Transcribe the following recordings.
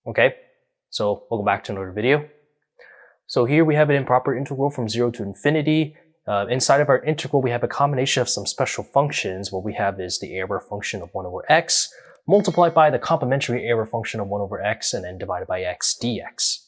Okay, so welcome back to another video. So here we have an improper integral from 0 to infinity. Inside of our integral, we have a combination of some special functions. What we have is the error function of 1 over x, multiplied by the complementary error function of 1 over x, and then divided by x dx.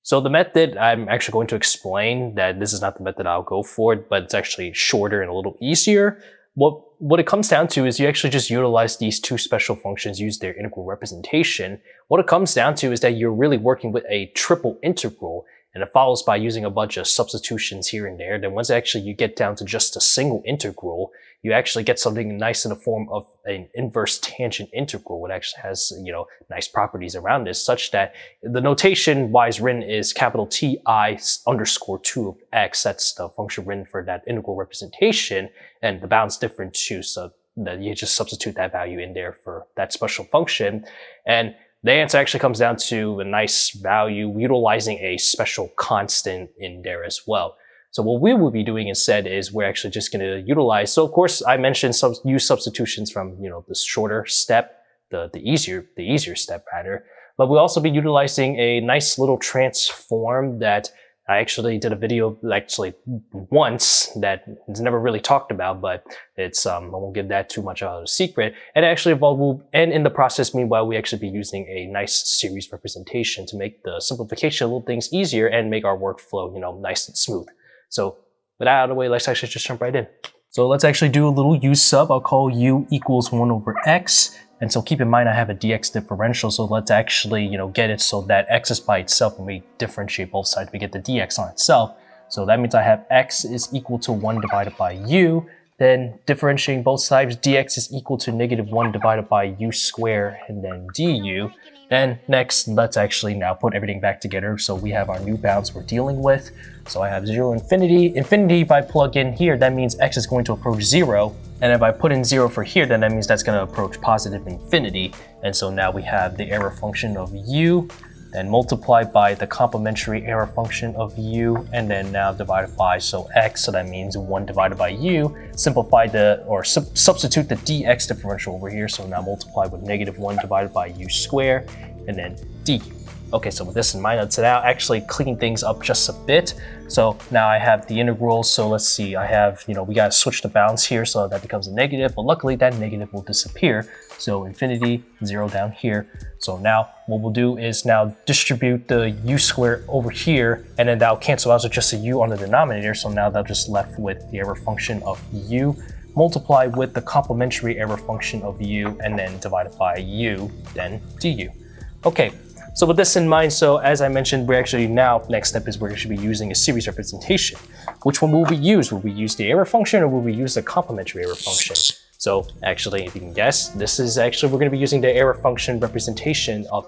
So the method, I'm actually going to explain that this is not the method I'll go for, but it's actually shorter and a little easier. What it comes down to is you actually just utilize these two special functions, use their integral representation. What it comes down to is that you're really working with a triple integral, and it follows by using a bunch of substitutions here and there. Then once actually you get down to just a single integral, you actually get something nice in the form of an inverse tangent integral. It actually has, nice properties around this, such that the notation wise written is capital Ti underscore 2 of x. That's the function written for that integral representation, and the bound's different too, so that you just substitute that value in there for that special function. And the answer actually comes down to a nice value utilizing a special constant in there as well. So what we will be doing instead is we're actually just going to utilize, so of course I mentioned use substitutions from the shorter step, the easier step rather, but we'll also be utilizing a nice little transform that I actually did a video once that it's never really talked about, but it's I won't give that too much of a secret. And actually and in the process, meanwhile, we actually be using a nice series representation to make the simplification of little things easier and make our workflow, nice and smooth. So with that out of the way, let's actually just jump right in. So let's actually do a little u sub. I'll call u equals 1 over x. And so keep in mind I have a dx differential, so let's actually, get it so that x is by itself and we differentiate both sides, we get the dx on itself. So that means I have x is equal to 1 divided by u, then differentiating both sides, dx is equal to -1 divided by u squared, and then du. Then next, let's actually now put everything back together. So we have our new bounds we're dealing with. So I have 0, infinity. Infinity, if I plug in here, that means x is going to approach 0. And if I put in 0 for here, then that means that's going to approach positive infinity. And so now we have the error function of u, then multiplied by the complementary error function of u, and then now divided by, so x, so that means 1 divided by u. Simplify substitute the dx differential over here, so now multiply with -1 divided by u squared, and then du. Okay, so with this in mind, let's now actually clean things up just a bit. So now I have the integral, so let's see, I have, we gotta switch the bounds here so that becomes a negative, but luckily that negative will disappear. So infinity, 0 down here. So now what we'll do is now distribute the u squared over here, and then that'll cancel out, so just a u on the denominator. So now they're just left with the error function of u, multiplied with the complementary error function of u, and then divided by u, then du. Okay. So with this in mind, so as I mentioned, we're actually now, next step is we're going to be using a series representation. Which one will we use? Will we use the error function or will we use the complementary error function? So actually, if you can guess, this is actually, we're going to be using the error function representation of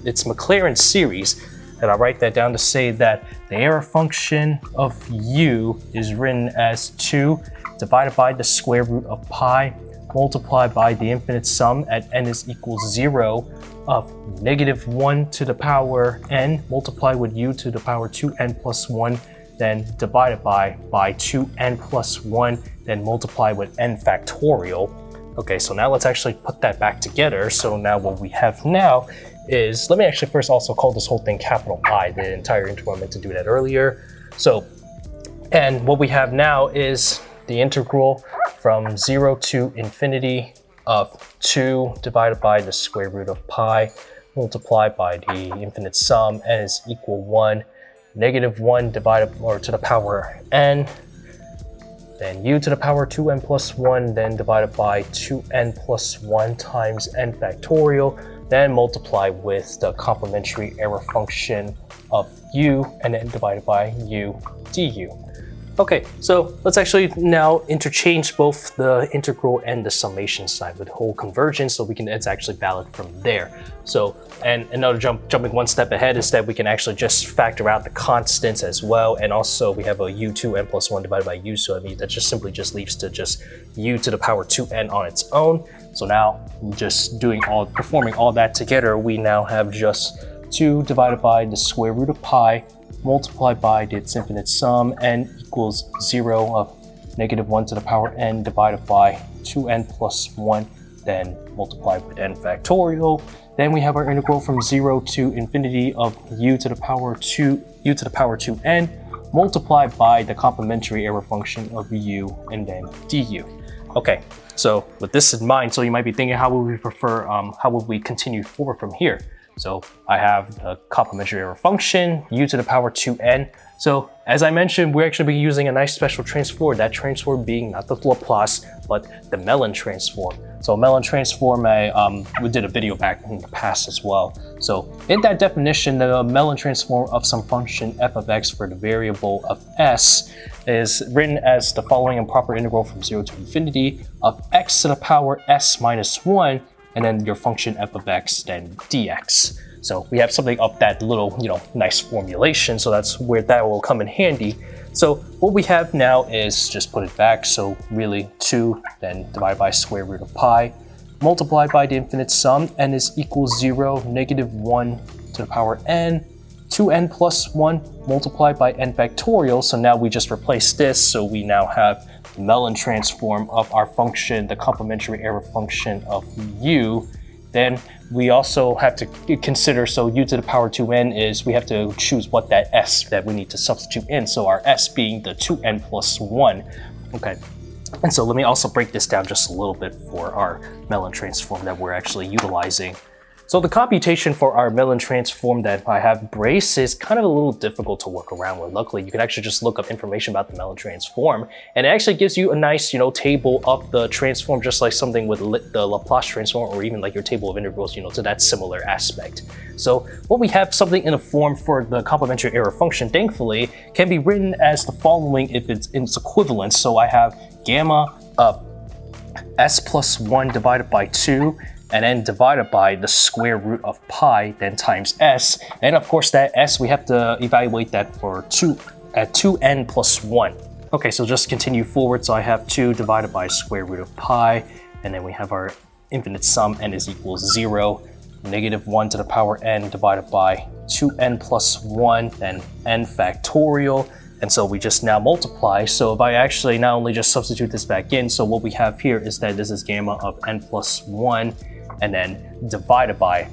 its Maclaurin series. And I'll write that down to say that the error function of u is written as 2 divided by the square root of pi multiplied by the infinite sum at n is equals 0 of -1 to the power n multiplied with u to the power 2n plus 1, then divided by 2n plus 1, then multiply with n factorial. Okay, so now let's actually put that back together. So now what we have now is, let me actually first also call this whole thing capital I, the entire integral. I meant to do that earlier. So, and what we have now is the integral from 0 to infinity of 2 divided by the square root of pi multiplied by the infinite sum, n is equal 1, -1 divided to the power n, then u to the power 2n plus 1, then divided by 2n plus 1 times n factorial, then multiply with the complementary error function of u, and then divided by u du. Okay, so let's actually now interchange both the integral and the summation side with whole convergence, so it's actually valid from there. So, and another jumping one step ahead is that we can actually just factor out the constants as well, and also we have a u2n plus 1 divided by u, so I mean that just simply leaves to just u to the power 2n on its own. So now, just performing all that together, we now have just 2 divided by the square root of pi multiplied by its infinite sum, n equals 0 of -1 to the power n divided by 2n plus 1 then multiplied with n factorial. Then we have our integral from 0 to infinity of u to the power 2n multiplied by the complementary error function of u and then du. Okay, so with this in mind, so you might be thinking, how would we prefer, how would we continue forward from here? So I have the complementary error function, u to the power 2n. So as I mentioned, we're actually be using a nice special transform, that transform being not the Laplace, but the Mellin transform. So Mellin transform, we did a video back in the past as well. So in that definition, the Mellin transform of some function f of x for the variable of s is written as the following improper integral from 0 to infinity of x to the power s minus 1, and then your function f of x, then dx. So we have something of that little, nice formulation. So that's where that will come in handy. So what we have now is just put it back. So really 2, then divided by square root of pi, multiplied by the infinite sum, n is equals 0, negative 1 to the power n, 2n plus 1 multiplied by n factorial. So now we just replace this. So we now have the Mellin transform of our function, the complementary error function of u. Then we also have to consider, so u to the power 2n is, we have to choose what that s that we need to substitute in. So our s being the 2n plus 1. Okay, and so let me also break this down just a little bit for our Mellin transform that we're actually utilizing. So the computation for our Mellin transform that I have braced is kind of a little difficult to work around with. Luckily, you can actually just look up information about the Mellin transform, and it actually gives you a nice, table of the transform, just like something with the Laplace transform, or even like your table of integrals, to that similar aspect. So what we have something in a form for the complementary error function, thankfully, can be written as the following if it's in its equivalence. So I have gamma of s plus 1 divided by 2, and then divided by the square root of pi, then times s. And of course that s, we have to evaluate that for 2n plus 1. Okay, so just continue forward. So I have 2 divided by square root of pi, and then we have our infinite sum, n is equals 0, negative 1 to the power n divided by 2n plus 1, then n factorial. And so we just now multiply. So if I actually not only just substitute this back in, so what we have here is that this is gamma of n plus 1, and then divided by,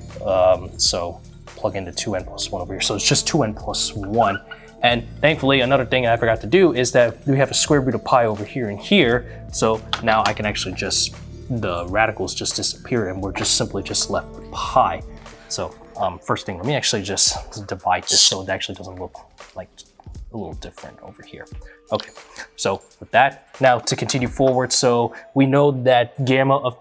so plug in the 2n plus 1 over here. So it's just 2n plus 1. And thankfully, another thing I forgot to do is that we have a square root of pi over here and here. So now I can actually just, the radicals just disappear, and we're just simply just left with pi. So first thing, let me actually just divide this so it actually doesn't look like a little different over here. Okay, so with that, now to continue forward, so we know that gamma of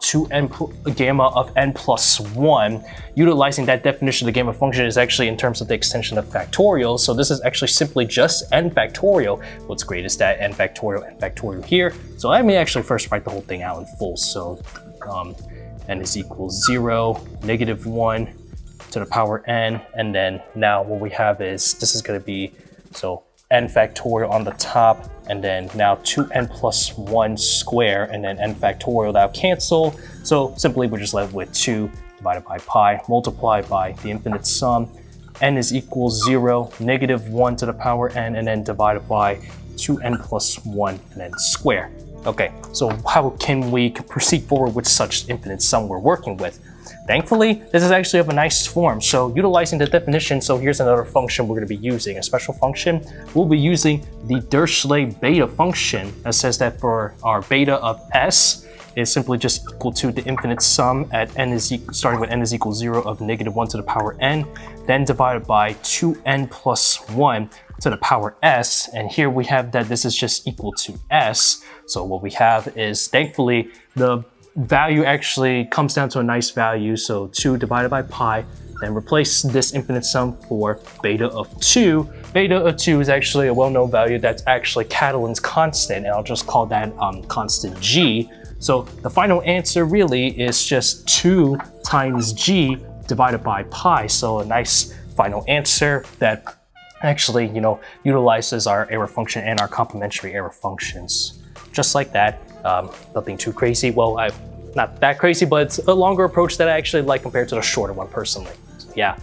n plus 1, utilizing that definition of the gamma function is actually in terms of the extension of factorial. So this is actually simply just n factorial. What's great is that n factorial here. So let me actually first write the whole thing out in full. So n is equals 0, negative 1 to the power n, and then now what we have is, this is going to be, so n factorial on the top, and then now 2n plus 1 square, and then n factorial, that'll cancel. So simply we're just left with 2 divided by pi multiplied by the infinite sum, n is equals 0, negative 1 to the power n, and then divided by 2n plus 1, and then square. Okay, so how can we proceed forward with such infinite sum we're working with? Thankfully, this is actually of a nice form. So utilizing the definition, so here's another function we're going to be using, a special function. We'll be using the Dirichlet beta function that says that for our beta of s is simply just equal to the infinite sum at n is starting with n is equal 0 of negative 1 to the power n, then divided by 2n plus 1 to the power s. And here we have that this is just equal to s. So what we have is, thankfully, the value actually comes down to a nice value. So 2 divided by pi, then replace this infinite sum for beta of 2. Beta of 2 is actually a well-known value that's actually Catalan's constant, and I'll just call that constant g. So the final answer really is just 2 times g divided by pi. So a nice final answer that actually, utilizes our error function and our complementary error functions. Just like that. Nothing too crazy. Well, not that crazy, but it's a longer approach that I actually like compared to the shorter one personally. So yeah,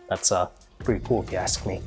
that's pretty cool if you ask me.